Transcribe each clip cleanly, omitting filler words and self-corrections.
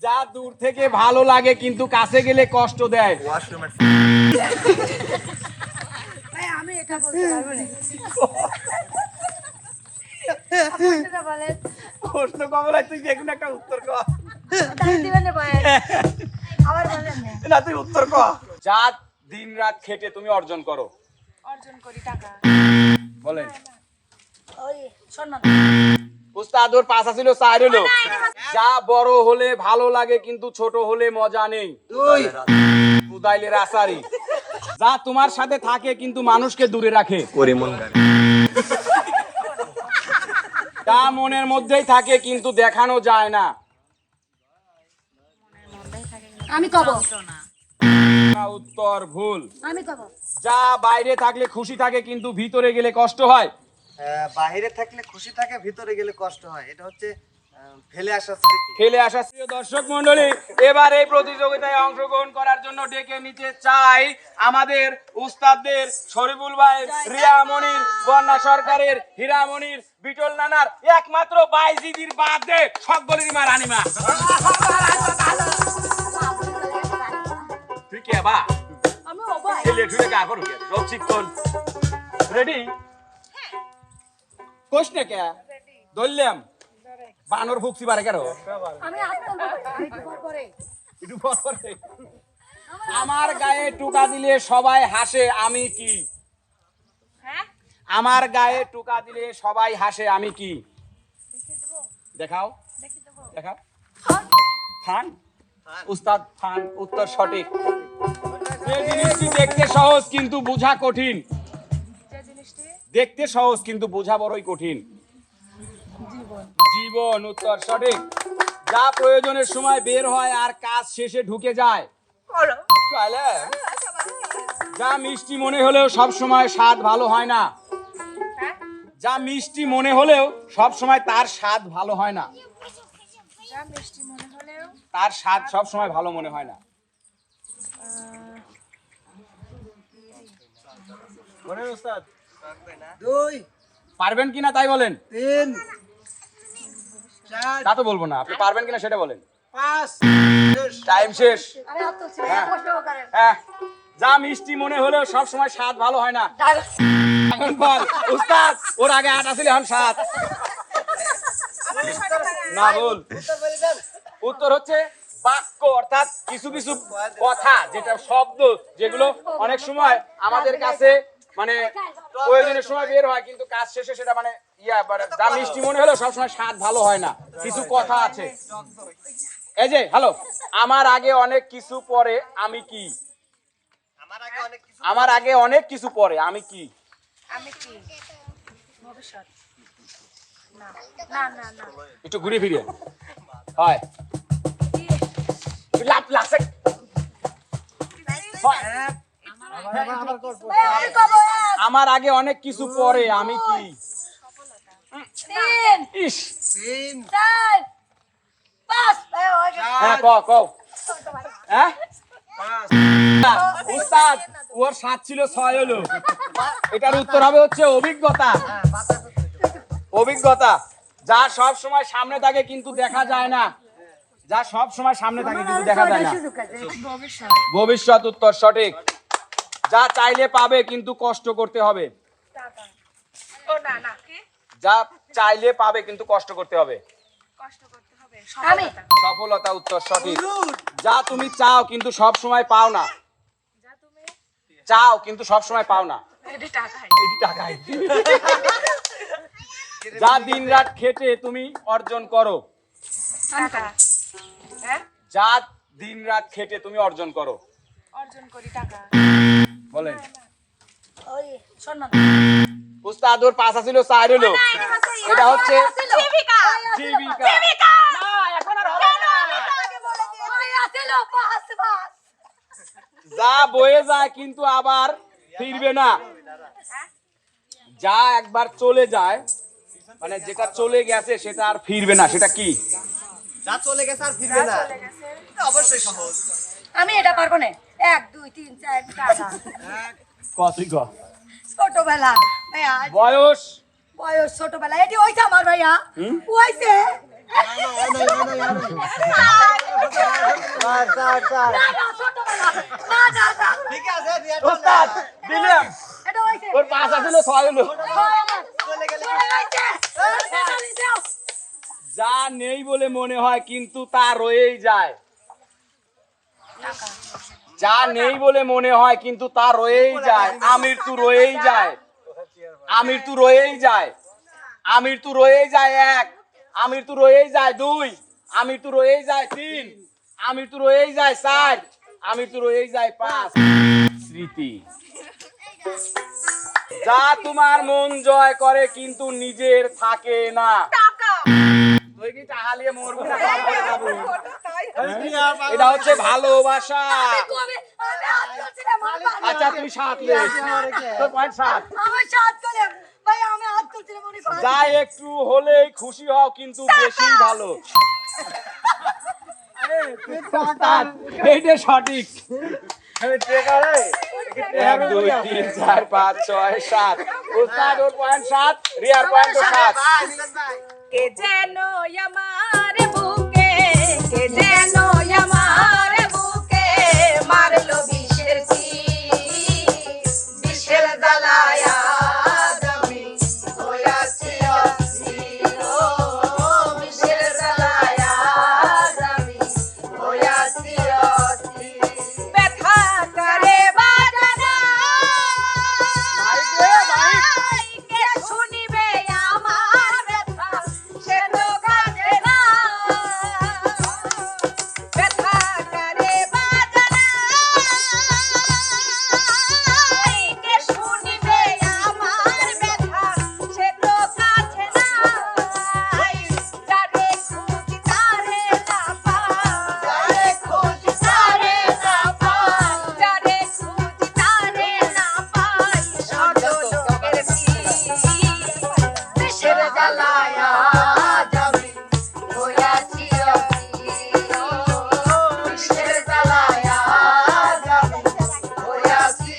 যা দূর থেকে ভালো লাগে কিন্তু কাছে গেলে কষ্ট দেয়। ভাই আমি এটা বলতে পারবো না। আপনারা বলেন। প্রশ্ন কমলা তুই দেখুন একটা উত্তর কর। তাই দিবেন না ভাই। আবার বলেন না। না তুই উত্তর কর। যা দিন রাত খেটে তুমি অর্জন করো। অর্জন করি টাকা। বলেন। ওই সম্মান। উস্তাদ ওর পাশা ছিল চার হলো। যা বড় হলে ভালো লাগে কিন্তু ছোট হলে মজা নেই। দুই কুদাইলের আসারি। যা তোমার সাথে থাকে কিন্তু মানুষকে দূরে রাখে। যা মনের মধ্যেই থাকে কিন্তু দেখানো যায় না। আমি কব। না, উত্তর ভুল। আমি কব। যা বাইরে থাকলে খুশি থাকে কিন্তু ভিতরে গেলে কষ্ট হয়। বাইরে থাকলে খুশি থাকে, ভিতরে গেলে কষ্ট হয়। এটা হচ্ছে ফেলে আসা স্মৃতি। ফেলে আসা। প্রিয় দর্শক মণ্ডলী, এবার এই প্রতিযোগিতায় অংশগ্রহণ করার জন্য ডেকে নিতে চাই আমাদের উস্তাদদের শরীফুল ভাই, রিয়া মনির, বন্যা সরকারের, হীরা মনির, বিটল নানার একমাত্র বাইজিদির বাদ দে সকলেরই মা রানীমা। তুই কে বা? আমি ওবাই। ছেলে ঠুলে গা করো কে? সব শিক্ষণ। রেডি? কোশ না কে? ধরলাম। বানর ফুকছি বারে কেন? আমি আত্মন করে। একটু পর করে। আমার গায়ে টুকা দিলে সবাই হাসে আমি কি? হ্যাঁ? আমার গায়ে টুকা দিলে সবাই হাসে আমি কি? দেখাও দেখি দেব। দেখাও। ফান উস্তাদ ফান উত্তর সঠিক। যে জিনিসটি দেখতে সহজ কিন্তু বোঝা কঠিন। যে জিনিসটি দেখতে সহজ কিন্তু বোঝা বড়ই কঠিন। জীবন। জীবন উত্তর সঠিক। যা প্রয়োজনের সময় বের হয় আর কাজ শেষে ঢুকে যায়। তাহলে যা মিষ্টি মনে হলেও সব সময় স্বাদ ভালো হয় না। হ্যাঁ? যা মিষ্টি মনে হলেও সব সময় তার স্বাদ ভালো হয় না। যা মিষ্টি মনে হলেও তার স্বাদ সব সময় ভালো মনে হয় না। বলেন উস্তাদ। 2 পারবেন কিনা তাই বলেন। 3 4 তা তো বলবো না, আপনি পারবেন কিনা সেটা বলেন। 5 টাইম শেষ। আমি আত্মন ছিল। হ্যাঁ। প্রশ্ন করেন। হ্যাঁ, যা মিষ্টি মনে হলেও সব সময় স্বাদ ভালো হয় না। এখন বল উস্তাদ, ওর আগে 8 আছিল এখন 7। না বল। উত্তর হচ্ছে বাক্য, অর্থাৎ কিছু কিছু কথা, যেটা শব্দ, যেগুলো অনেক সময় আমাদের কাছে মানে প্রয়োজনের সময় বের হয় কিন্তু কাজ শেষে সেটা মানে যা মিষ্টি মনে হলেও সবসময় স্বাদ ভালো হয় না। কিছু কথা আছে। এই যে হ্যালো, আমার আগে অনেক কিছু পরে আমি কি? আমার আগে অনেক কিছু পরে আমি কি? আমি কি? ভবিষ্যৎ। না না না না। একটু ঘুরে ফিরে হয় লাভ লাগছে। হয়। আমি কব। আমার আগে অনেক কিছু পরে আমি কি? 3 ইস 3 4 5 হ্যাঁ কও হ্যাঁ 5 উস্তাদ ওর 7 ছিল 6 হলো। এটার উত্তর হবে হচ্ছে অভিজ্ঞতা। অভিজ্ঞতা যা সব সময় সামনে থাকে কিন্তু দেখা যায় না। যা সব সময় সামনে থাকে কিন্তু দেখা যায় না। ভবিষ্যৎ। ভবিষ্যৎ উত্তর সঠিক। যা চাইলে পাবে কিন্তু কষ্ট করতে হবে। টাকা। ও না না কি? যা চাইলে পাবে কিন্তু কষ্ট করতে হবে। কষ্ট করতে হবে। সফলতা। সফলতা উত্তর সঠিক। যা তুমি চাও কিন্তু সব সময় পাও না। যা তুমি চাও কিন্তু সব সময় পাও না। এটি টাকাই। এটি টাকাই। যা দিন রাত খেটে তুমি অর্জন করো। টাকা। হ্যাঁ? যা দিন রাত খেটে তুমি অর্জন করো। অর্জন করি টাকা। বলেন। ওই সম্মান। উস্তাদ ওর পাশা ছিল 4 হলো। এটা হচ্ছে জীবিকা। জীবিকা। না এখন আর হবে না। ছিল 5 5। যা বয়ে যায় কিন্তু আবার ফিরবে না। যা একবার চলে যায় মানে যেটা চলে গেছে সেটা আর ফিরবে না, সেটা কি? যা চলে গেছে আর ফিরবে না। চলে গেছে। এটা অবশ্যই সহজ। আমি এটা পারবো না। 1 2 3 4 টাকা। কতই ক ছোটবেলা ভাইয়া। বয়স বয়স ছোটবেলা এটি হইছে আমার ভাইয়া। হইছে। 4 না না ছোটবেলা না না না ঠিক আছে রিয়া ওস্তাদ দিলাম এটা হইছে ওর 5 আসলে 6 হলো চলে গেলে যা নেই বলে মনে হয় কিন্তু তা রয়েই যায় যা নেই বলে মনে হয় কিন্তু তা রয়েই যায় আমির তু রয়েই যায় আমির তু রয়েই যায় আমির তু রয়েই যায় 1 আমির তু রয়েই যায় 2 আমির তু রয়েই যায় 3 আমির তু রয়েই যায় 4 আমির তু রয়েই যায় 5 স্মৃতি যা তোমার মন জয় করে কিন্তু নিজের থাকে না টাকা তুই কি টাকা নিয়ে মরবি না তারপরে যাবো? এটা হচ্ছে ভালোবাসা কবে আমি হাত তুলছি না মার বাবা আচ্ছা তুমি 7 লে তোর পয়েন্ট 7 আমার সাথ করে ভাই আমি হাত তুলছি না মনে পাই যা একটু হলেই খুশি হও কিন্তু বেশি ভালো ওস্তাদ, এইটা সঠিক 1 2 3 4 5 6 7 ওস্তাদ ওর পয়েন্ট 7 রিয়ার পয়েন্ট 7 কে যেন আমার বুকে কে যেন আমার বুকে মারলো বিষের বিষের জ্বালায়া আমি হইয়াছি অস্থির বিষের জ্বালায়া আমি হইয়াছি অস্থির ব্যথা করে বাজানা কে শুনিবে আমার ব্যথা সে তো কাঁদে না ব্যথা করে বাজানা কে শুনিবে আমার ব্যথা সে তো কাঁদে না যারে খুঁজি তারে না পাই যারে খুঁজি তারে না পাই যারে খুঁজি তারে না পাই সব লোকের দেশের জ্বালায়া যাবি হইয়াছি দেশের জ্বালায়া যাবি হইয়াছি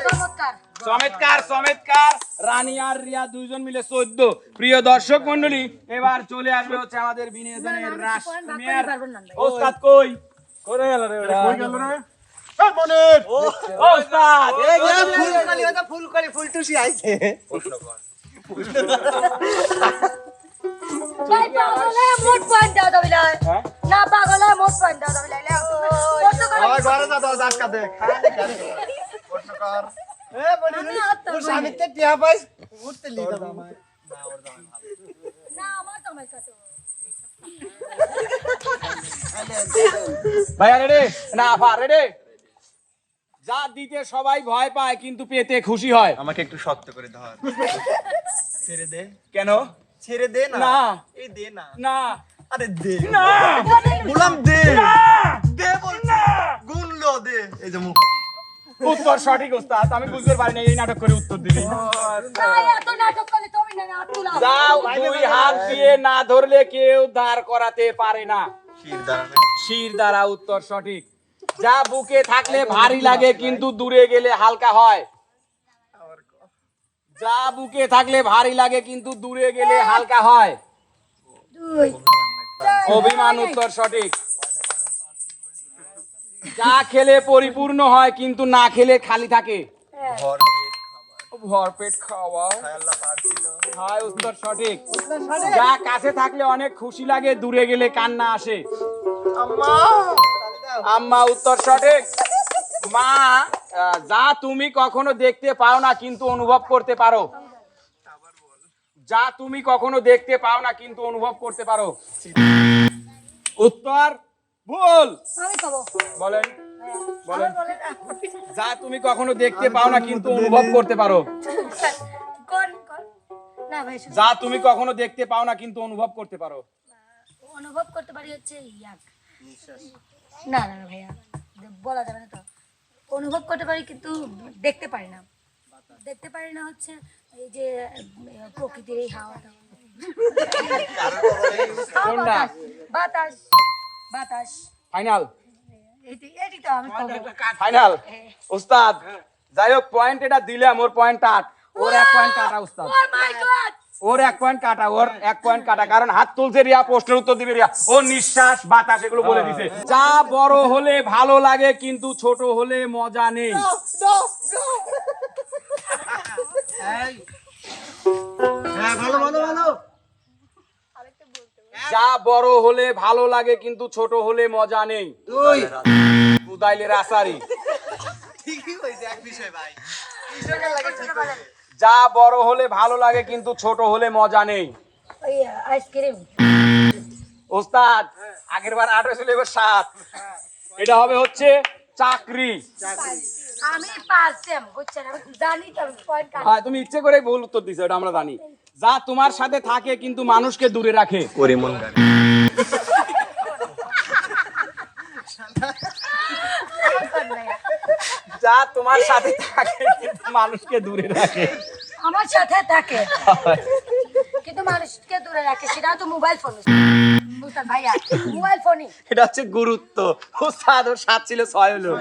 চমৎকার চমৎকার চমৎকার রানী আর রিয়া দুইজন মিলে 14 প্রিয় দর্শক মণ্ডলী এবার চলে আসবে হচ্ছে আমাদের বিনোদনের রাস প্রিমিয়ার ওস্তাদ কই করে গেল রে ওটা কই গেল রে ওস্তাদ এই গেল ফুলকলি ফুলটুসি আইছে ভাই পাগলে মোট পয়েন্ট দাও দাও বিলাই হ্যাঁ না পাগলে মোট পয়েন্ট দাও দাও বিলাই লাও কত করে ঘরে যা 10 আটকা দে প্রশ্ন কর আমি হাত তোর তুলবো। স্বামীতে টিয়া পাইস উঠতে লিখা আমায় না আমার তো আমার কাছে ভাইয়া রেডি না আফা রেডি যা দিতে সবাই ভয় পায় কিন্তু পেতে খুশি হয় আমাকে একটু শক্ত করে ধর ছেড়ে দে কেন ছেড়ে দে না না এই দে না না আরে দে না গোলাম দে না দে বল না গুনলো দে এই যে মুখ উত্তর সঠিক ওস্তাদ আমি বুঝতে পারি না এই নাটক করে উত্তর দিবি না এত নাটক করলে তুমি না হাত তুলা যাও দুই হাত দিয়ে না ধরলে কেউ দাঁড় করাতে পারে না শির দাঁড়ানো শির দ্বারা উত্তর সঠিক যা বুকে থাকলে ভারী লাগে কিন্তু দূরে গেলে হালকা হয় যা বুকে থাকলে ভারী লাগে কিন্তু দূরে গেলে হালকা হয় দুই অভিমান উত্তর সঠিক যা খেলে পরিপূর্ণ হয় কিন্তু না খেলে খালি থাকে ভর পেট খাবার ভরপেট খাওয়া আল্লাহ পারছিল হয় উত্তর সঠিক যা কাছে থাকলে অনেক খুশি লাগে দূরে গেলে কান্না আসে আম্মা আম্মা উত্তর সঠিক মা যা তুমি কখনো দেখতে পাও না কিন্তু অনুভব করতে পারো যা তুমি কখনো দেখতে পাও না কিন্তু অনুভব করতে পারো উত্তর ভুল আমি খাবো বলেন বলেন বলে না যা তুমি কখনো দেখতে পাও না কিন্তু অনুভব করতে পারো কোন কোন না ভাই শুধু যা তুমি কখনো দেখতে পাও না কিন্তু অনুভব করতে পারো অনুভব করতে পারি হচ্ছে ইয়াক না না না ভাইয়া বলা যাবে না তো অনুভব করতে পারি কিন্তু দেখতে পারি না হচ্ছে এই যে প্রকৃতির এই হাওয়াটা কোনটা? বাতাস বাতাস ফাইনাল এটি তো আমি করবো। ফাইনাল উস্তাদ যাই হোক পয়েন্ট এটা দিলাম ওর পয়েন্ট 8 ওর 1 পয়েন্ট কাটা উস্তাদ Oh my God! Or 1 point কাটা, ওর 1 পয়েন্ট কাটা, কারণ হাত তুলছে রিয়া, প্রশ্নের উত্তর দিবে রিয়া, ও নিঃশ্বাস বাতাস এগুলো বলে দিছে। যা বড় হলে ভালো লাগে কিন্তু ছোট হলে মজা নেই। হ্যাঁ, ভালো ভালো ভালো। যা বড় হলে ভালো লাগে কিন্তু ছোট হলে মজা নেই। তুই কুদাইলের আসারি। ঠিকই কইছে, এক বিষয় ভাই। কৃষকের লাগে ঠিক কইছে। যা বড় হলে ভালো লাগে কিন্তু ছোট হলে মজা নেই। ওই আইসক্রিম। ওস্তাদ আগের বার 8 হয়েছিল, এবার 7। এটা হবে হচ্ছে চাকরি। আমি পারতাম, বুঝছেন, আমি জানি তো পয়েন্ট কাট। হ্যাঁ, তুমি ইচ্ছে করে ভুল উত্তর দিছো, এটা আমরা জানি। যা তোমার সাথে থাকে কিন্তু মানুষকে দূরে রাখে। পরিমন গাড়ি। যা তোমার সাথে থাকে কিন্তু মানুষকে দূরে রাখে। আমার সাথে থাকে কিন্তু মানুষকে দূরে রাখে, সেটাও তো মোবাইল ফোন। বুঝছেন ভাইয়া, মোবাইল ফোনই। এটা হচ্ছে গুরুত্ব। ওস্তাদ ওর 7 ছিল, 6 হলো।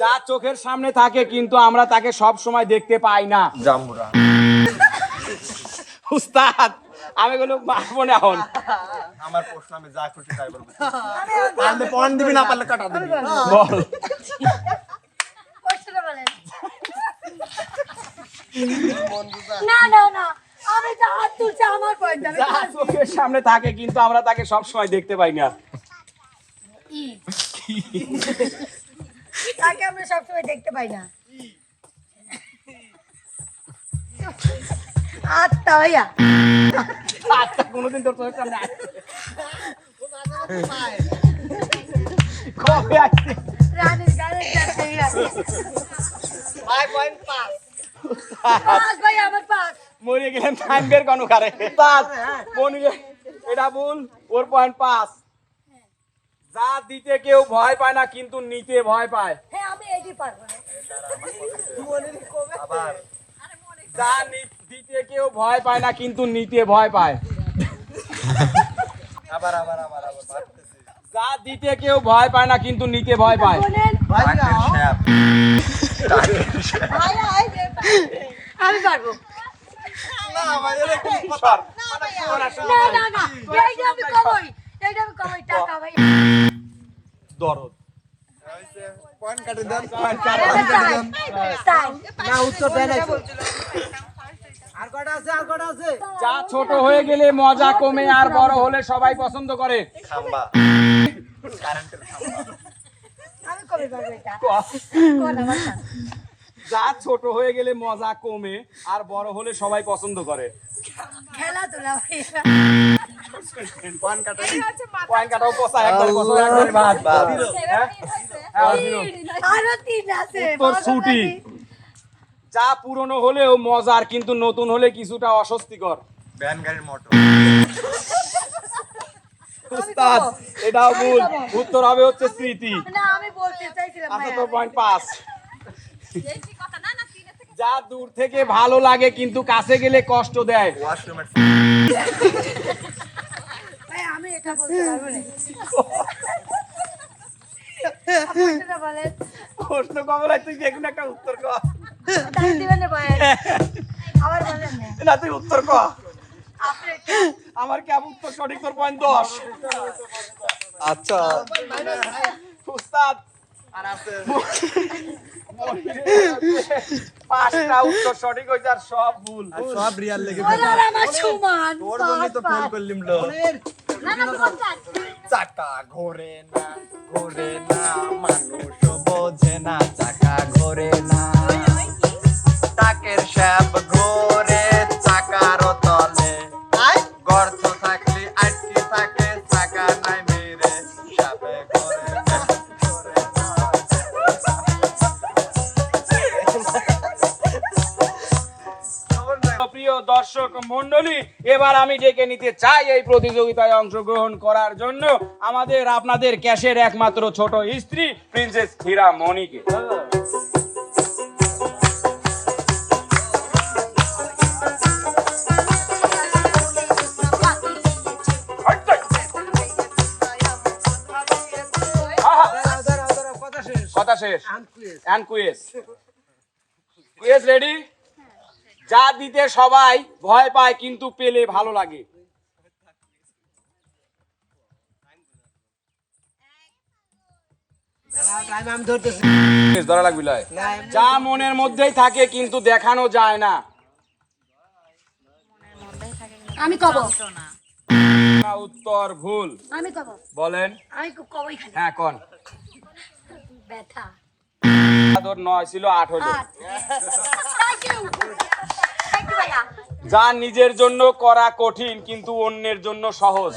যা চোখের সামনে থাকে কিন্তু আমরা তাকে সব সময় দেখতে পাই না। জাম্বুরা। উস্তাদ আমি গুলো মারবো না এখন। আমার প্রশ্ন আমি যা খুশি তাই বলবো। পারলে পয়েন্ট দিবি, না পারলে কাটা দিবি। বল। কোশ্চেনটা বলেন। না না না, আমি যা হাত তুলছি আমার পয়েন্ট। আমি যা চোখের সামনে থাকে কিন্তু আমরা তাকে সব সময় দেখতে পাই না। ই তাকে আমরা সবসময় দেখতে পাই না। আচ্ছা ভাইয়া, আচ্ছা কোনোদিন তোর চোখের সামনে আসছে? কবে আসছে? রানীর গানের কাছে গেছে। ভাই পয়েন্ট পাস। পাস ভাই, আমার পাস। মরে গেলেন টাইম বের কোন কারে? পাস মনিরে এটা ভুল, ওর পয়েন্ট 5। যা দিতে কেউ ভয় পায় না কিন্তু নিতে ভয় পায়। হ্যাঁ, আমি এটি পারবো না। আবার যা দিতে কেউ ভয় পায় না কিন্তু নিতে ভয় পায়। আবার আবার আবার আবার ভাবতেছি। যা দিতে কেউ ভয় পায় না কিন্তু নিতে ভয় পায়। বলেন। ভাইয়া আমি পারবো। না ভাই, এটা কি সর। না না না, এইটা আমি কমাই, এইটা আমি কমাই। টাকা ভাই। দরদ। পয়েন্ট কাটে দেন। তাই না, উত্তর দেয় নাই। আর কটা আছে, আর কটা আছে? যা ছোট হয়ে গেলে মজা কমে আর বড় হলে সবাই পছন্দ করে। খাম্বা। কারেন্টের খাম্বা। আমি কবে পারবো এটা? কোন আমার না। যা ছোট হয়ে গেলে মজা কমে আর বড় হলে সবাই পছন্দ করে। খেলাধুলা ভাইয়া। পয়েন্ট কাটে। পয়েন্ট কাটাও কষা, একবার কষা, একবার বাদ। বাদ। হ্যাঁ, জিরো। আরো 3 আছে। তোর ছুটি। যা পুরনো হলেও মজার কিন্তু নতুন হলে কিছুটা অস্বস্তিকর। ভ্যান গাড়ির মোটর। উস্তাদ এটাও ভুল, উত্তর হবে হচ্ছে স্মৃতি। না, আমি বলতে চাইছিলাম আচ্ছা ভাইয়া। তোর পয়েন্ট 5। যা দূর থেকে ভালো লাগে কিন্তু কাছে গেলে কষ্ট দেয়। ওয়াশরুমের ভাই, আমি এটা বলতে পারবো না। আপনারা বলেন। প্রশ্ন কবে তুই দেখুন একটা উত্তর কর। তাই দিবেন না ভাই। আবার বলেন না। না তুই উত্তর কর। আপনি এটা- আমার কি উত্তর সঠিক, তোর পয়েন্ট 10। আচ্ছা। উস্তাদ আর আছে 5টা উত্তর সঠিক হয়েছে আর সব ভুল। সব রিয়াল লেগে ওরা আর আমার সমান। তোর জন্য তো ফেল করলিম লো। না না, বলছেন। চাকা ঘোরে না, ঘোরে না, মানুষ বোঝে না, চাকা ঘোরে না। টাকের শ্যাপ ঘোরে চাকার তলে, গর্ত থাকলে আটকে থাকে, চাকা নাই মেরে শ্যাপে ঘোরে না, ঘোরে না। প্রিয় দর্শক মন্ডলী, এবার আমি ডেকে নিতে চাই এই প্রতিযোগিতায় অংশগ্রহণ করার জন্য আমাদের আপনাদের ক্যাশের একমাত্র ছোট স্ত্রী প্রিন্সেস হীরা মণিকে। কথা শেষ। And quiz. Yes ready? যা দিতে সবাই ভয় পায় কিন্তু পেলে ভালো লাগে। ধরা লাগবে লয়। যা মনের মধ্যেই থাকে কিন্তু দেখানো যায় না। আমি কব, না, উত্তর ভুল। আমি কব, বলেন। আমি কবই খালি হ্যাঁ কোন? ব্যথা। আদর 9 ছিল 8 হলো। থ্যাংক ইউ ভাইয়া। যা নিজের জন্য করা কঠিন কিন্তু অন্যের জন্য সহজ।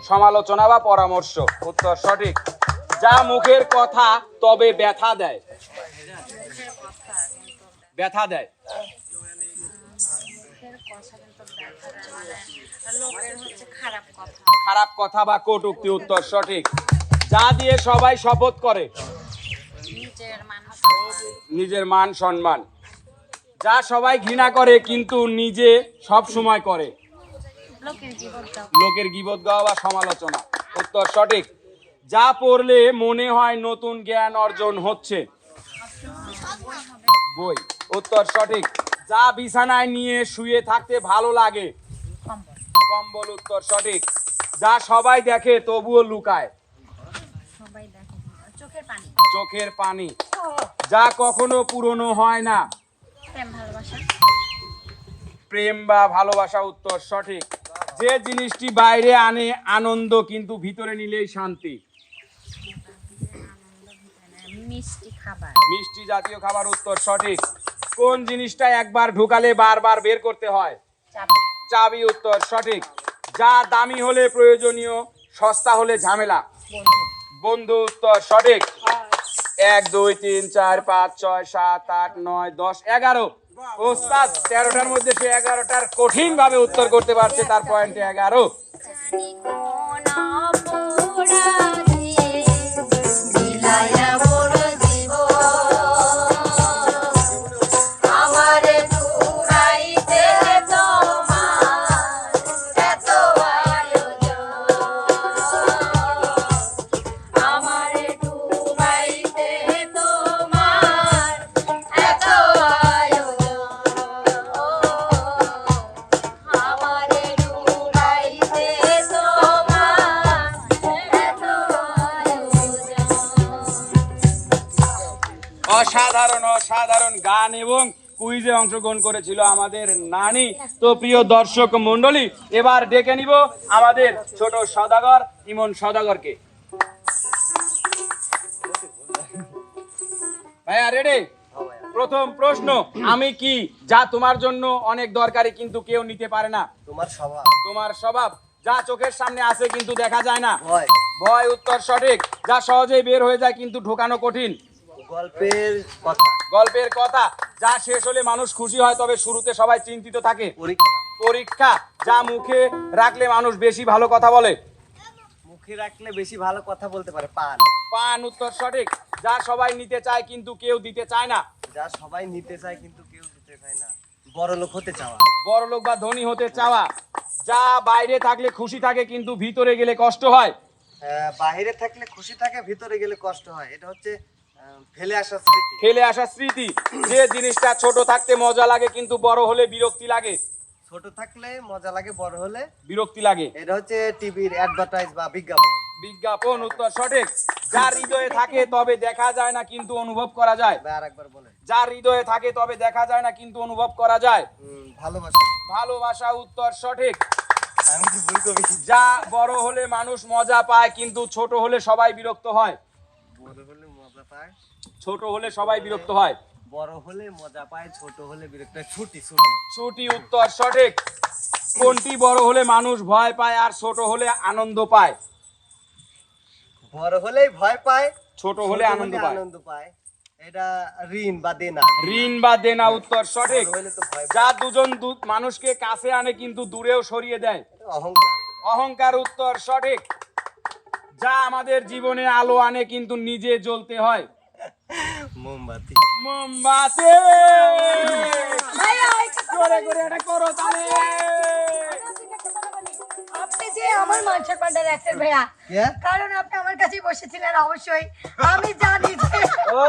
সমালোচনা বা পরামর্শ। উত্তর সঠিক। যা মুখের কথা তবে ব্যথা দেয়। ব্যথা দেয়। খারাপ কথা বা কটূক্তি। উত্তর সঠিক। যা দিয়ে সবাই শপথ করে। নিজের মান সম্মান। যা সবাই ঘৃণা করে কিন্তু নিজে সব সময় করে। লোকের গীবত গাওয়া বা সমালোচনা। উত্তর সঠিক। যা পড়লে মনে হয় নতুন জ্ঞান অর্জন হচ্ছে। বই। উত্তর সঠিক। যা বিছানায় নিয়ে শুয়ে থাকতে ভালো লাগে। কম্বল। উত্তর সঠিক। যা সবাই দেখে তবুও লুকায়। চোখের পানি। যা কখনো পুরনো হয় না। প্রেম বা ভালোবাসা। উত্তর সঠিক। যে জিনিসটি বাইরে আনে আনন্দ কিন্তু ভিতরে নিলেই শান্তি। মিষ্টি জাতীয় খাবার। উত্তর সঠিক। কোন জিনিসটা একবার ঢুকালে বারবার বের করতে হয়? চাবি। উত্তর সঠিক। যা দামি হলে প্রয়োজনীয়, সস্তা হলে ঝামেলা। বন্ধু। উত্তর সঠিক। 1 2 3 4 5 6 7 8 9 10 11। ওস্তাদ 13টার মধ্যে সে 11টার কঠিন ভাবে উত্তর করতে পারছে, তার পয়েন্টে 11। অসাধারণ অসাধারণ গান এবং কুইজে অংশগ্রহণ করেছিল আমাদের নানি। তো প্রিয় দর্শক মন্ডলী, এবার ডেকে নিব আমাদের ছোট সওদাগর ইমন সওদাগরকে। ভাইয়া রেডি? প্রথম প্রশ্ন, আমি কি যা তোমার জন্য অনেক দরকারি কিন্তু কেউ নিতে পারে না? তোমার স্বভাব। তোমার স্বভাব। যা চোখের সামনে আছে কিন্তু দেখা যায় না। ভয়। ভয়। উত্তর সঠিক। যা সহজেই বের হয়ে যায় কিন্তু ঢোকানো কঠিন। গল্পের কথা। গল্পের কথা। যা শেষ হলে মানুষ খুশি হয় তবে শুরুতে সবাই চিন্তিত থাকে। পরীক্ষা। পরীক্ষা। যা মুখে রাখলে মানুষ বেশি ভালো কথা বলে। মুখে রাখলে বেশি ভালো কথা বলতে পারে। পান। পান। উত্তর সঠিক। যা সবাই নিতে চায় কিন্তু কেউ দিতে চায় না। যা সবাই নিতে চায় কিন্তু কেউ দিতে চায় না। বড় লোক হতে চাওয়া। বড় লোক বা ধনী হতে চাওয়া। যা বাইরে থাকলে খুশি থাকে কিন্তু ভিতরে গেলে কষ্ট হয়। বাইরে থাকলে খুশি থাকে, ভিতরে গেলে কষ্ট হয়। এটা হচ্ছে ফেলে আসা স্মৃতি। ফেলে আসা স্মৃতি। যে জিনিসটা ছোট থাকতে মজা লাগে কিন্তু বড় হলে বিরক্তি লাগে। ছোট থাকলে মজা লাগে, বড় হলে বিরক্তি লাগে। এটা হচ্ছে টিভির অ্যাডভার্টাইজ বা বিজ্ঞাপন। বিজ্ঞাপন। উত্তর সঠিক। যার হৃদয়ে থাকে তবে দেখা যায় না কিন্তু অনুভব করা যায়। আরেকবার বলেন। যার হৃদয়ে থাকে তবে দেখা যায় না কিন্তু অনুভব করা যায়। ভালোবাসা। ভালোবাসা। উত্তর সঠিক। আমি কি ভুল করি? যা বড় হলে মানুষ মজা পায় কিন্তু ছোট হলে সবাই বিরক্ত হয়। বড় হলে মজা পায়, ছোট হলে সবাই বিরক্ত হয়। বড় হলে মজা পায়, ছোট হলে বিরক্ত হয়। ছুটি। ছুটি। ছুটি। উত্তর সঠিক। কোনটি বড় হলে মানুষ ভয় পায় আর ছোট হলে আনন্দ পায়? বড় হলেই ভয় পায়, ছোট হলে আনন্দ পায়। আনন্দ পায়। এটা ঋণ বা দেনা। ঋণ বা দেনা। উত্তর সঠিক। বড় হলে তো ভয় পায়। যা দুজন মানুষকে কাছে আনে কিন্তু দূরেও সরিয়ে দেয়। অহংকার। অহংকার। উত্তর সঠিক। যা আমাদের জীবনে আলো আনে কিন্তু নিজে জ্বলতে হয়। মোমবাতি। মোমবাতি। জোরে করে এটা করো তাহলে। আপনি যে আমার মান সম্মানটা রাখছেন ভাইয়া, কারণ আপনি আমার কাছে বসেছিলেন। অবশ্যই আমি জানি যে ও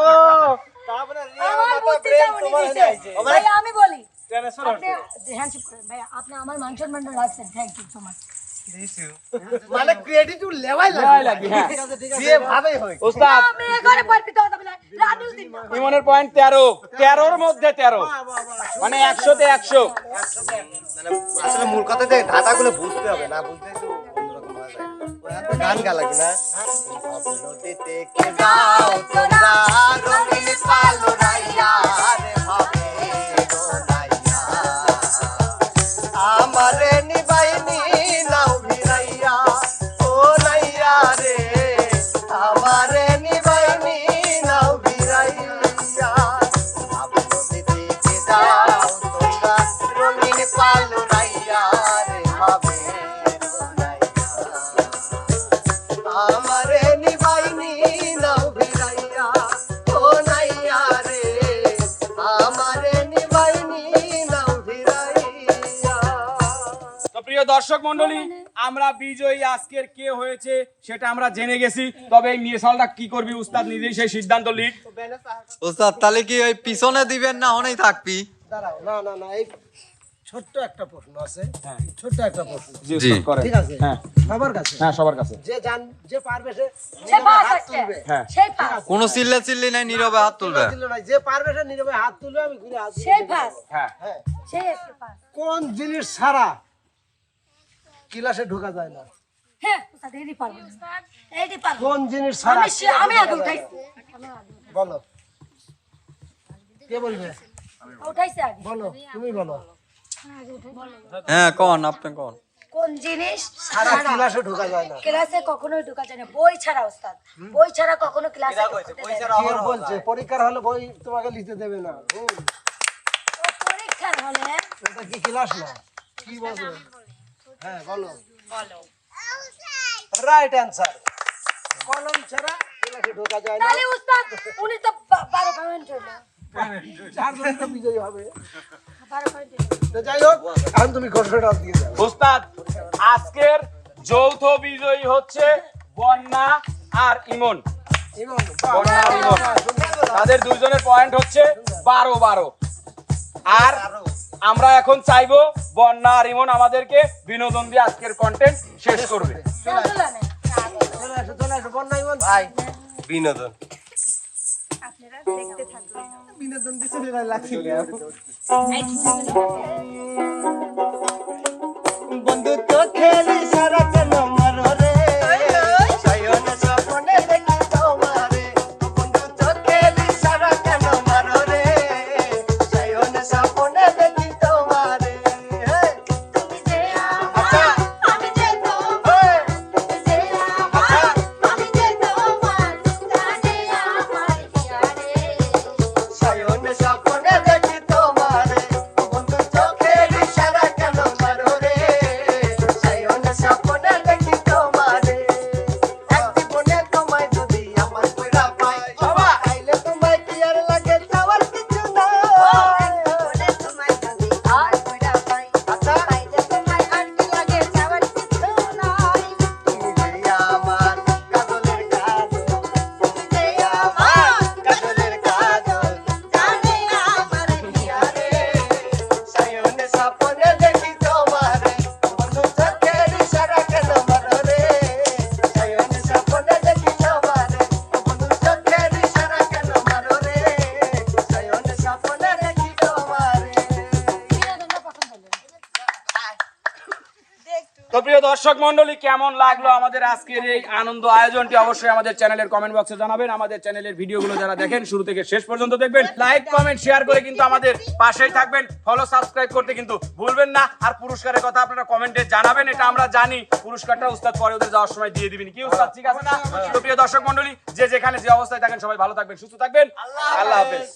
আমার বুদ্ধিটা উনি দিছে। ভাইয়া আমি বলি আপনি হ্যান্ডশেক করেন ভাইয়া, আপনি আমার মান সম্মানটা রাখছেন, থ্যাংক ইউ সো মাচ। মানে ক্রেডিট লেওয়াই লেওয়াই লাগবে, হ্যাঁ। যে ভাবেই হয় উস্তাদ আমি এখানে পারবি তো তবে রানিও দিন না। ইমনের পয়েন্ট 13, 13-র মধ্যে 13, মানে 100-তে 100। মানে আসলে মূল কথা যে ধাঁধাগুলো বুঝতে হবে, না বুঝতে একটু অন্যরকম হয়ে যায়। ওই আর তো গান গা লাগে না নদীতে কে যাও তোমরা রঙিন পালো রাইয়া রে ভাবে রোনাইয়া আমারে নিবাইনি নাও ভিড়াইয়া ও নাইয়া রে আমারে নিবাইনি নাও ভিড়াইয়া আবার নদীতে কে যাও তোমরা রঙিন পালো রাইয়া রে ভাবে রোনাইয়া আমারে নিবাইনি নাও ভিড়াইয়া ও নাইয়া রে আমারে নিবাইনি নাও ভিড়াইয়া। তো প্রিয় দর্শক মণ্ডলী, আমরা বিজয়ী আজকের কে হয়েছে সেটা আমরা জেনে গেছি। তবে এই মিসালটা কি করবি উস্তাদ নিজেই সেই সিদ্ধান্ত লিখ। ওস্তাদ তাহলে কি ওই পিছনে দিবেন না অনেই থাকবি? দাঁড়াও, না না না, এই ছোট্ট একটা প্রশ্ন আছে, ছোট্ট একটা প্রশ্ন, জি উস্তাদ করেন। ঠিক আছে? হ্যাঁ সবার কাছে হ্যাঁ সবার কাছে। যে পারবে সে সে নীরবে পাস হাত একটা, তুলবে। হ্যাঁ। সেই পাস, কোনো চিল্লা চিল্লি নাই, নীরবে হাত তুলবে। দিল নাই, যে পারবে সে নীরবে হাত তুলবে, আমি ঘুরে হাত সেই তুলবো। পাস, হ্যাঁ হ্যাঁ, সেই একটা পাস। কোন জিনিস ছাড়া ক্লাসে ঢোকা যায় না? হ্যাঁ উস্তাদ এইটি পারবো না, এইটি পারবো। কোন জিনিস ছাড়া আমি আগে উঠাইছি, বলো, কে বলবে? উঠাইছি আগে। বলো, তুমি বলো। হ্যাঁ কোন, আপনি কোন? কোন জিনিস ছাড়া ক্লাসে ঢোকা যায় না? ক্লাসে কখনোই ঢোকা যায় না? বই ছাড়া উস্তাদ, বই ছাড়া কখনো ক্লাসে ঢুকতে দেয় না। কে বলছে পরীক্ষার হলে বই তোমাকে লিখতে দেবে না? ও পরীক্ষার হলে এটা কি ক্লাস না? কি বলছো? হ্যাঁ বলো। রাইট অ্যান্সার, কলম ছাড়া ক্লাসে ঢোকা যায় না। তাহলে উস্তাদ উনি তো 12 পয়েন্ট হলো, চারজন তো বিজয়ী হবে। 12 পয়েন্ট হলো। তো যাই হোক, এখন তুমি ঘোষণা দিয়ে দাও। উস্তাদ আজকের যৌথ বিজয়ী হচ্ছে বন্যা আর ইমন। ইমন, বন্যা আর ইমন, তাদের দুইজনের পয়েন্ট হচ্ছে 12-12। আর আমরা এখন চাইবো বন্যা আর ইমন আমাদেরকে বিনোদন দিয়ে আজকের কন্টেন্ট শেষ করবে। খেলাধুলা নেই। চলে আসো বন্যা ইমন। ভাই বিনোদন আপনারা দেখতে থাকুন। বিনোদন দিছে লাগছে। বন্ধু তো খেলি সারা কেন মারো রে সায়ন স্বপ্নে দেখি তোমারে বন্ধু তো খেলি সারা কেন মারো রে সায়ন স্বপ্নে দেখি তোমারে তুমি যে আমার, আমি যে তোমার, তুমি যে আমার, আমি যে তোমার, জানে আমার হিয়ারে। সায়ন স্বপ্নে দেখি তোমারে বন্ধু তো খেলি সারা কেন মারো রে সায়ন স্বপ্নে দেখি তোমারে এক জীবনে তোমায় যদি আমার কইরা পাই বাবা আইলে তোমায় কি আর লাগে যাওয়ার কিছু না বলে তোমায় যদি আর কইরা পাই, পাইলে তোমায় আর কি লাগে, যাওয়ার কিছু নাই। তুমি যে আমার কাজলের কাজল তুমি যে আমার, কাজলের কাজল জানে আমার হিয়ারে। সায়নে স্বপ্নে দেখি তোমারে বন্ধু চোখের ইশারা কেন মারো রে সায়নে স্বপ্নে দেখি তোমারে বন্ধু চোখের ইশারা কেন মারো রে সায়নে স্বপ্নে দেখি তোমারে। বিনোদনটা পছন্দ হলো। তো প্রিয় দর্শক মন্ডলী, কেমন লাগলো আমাদের আজকের এই আনন্দ আয়োজনটি অবশ্যই আমাদের চ্যানেলের কমেন্ট বক্সে জানাবেন। আমাদের চ্যানেলের ভিডিওগুলো যারা দেখেন শুরু থেকে শেষ পর্যন্ত দেখবেন, লাইক কমেন্ট শেয়ার করে কিন্তু আমাদের পাশেই থাকবেন, ফলো সাবস্ক্রাইব করতে কিন্তু ভুলবেন না। আর পুরস্কারের কথা আপনারা কমেন্টে জানাবেন, এটা আমরা জানি। পুরস্কারটা উস্তাদ পরে ওদের যাওয়ার সময় দিয়ে দিবেন, কি উস্তাদ ঠিক আছে না? তো প্রিয় দর্শক মন্ডলী, যে যেখানে যে অবস্থায় থাকেন সবাই ভালো থাকবেন, সুস্থ থাকবেন। আল্লাহ হাফেজ।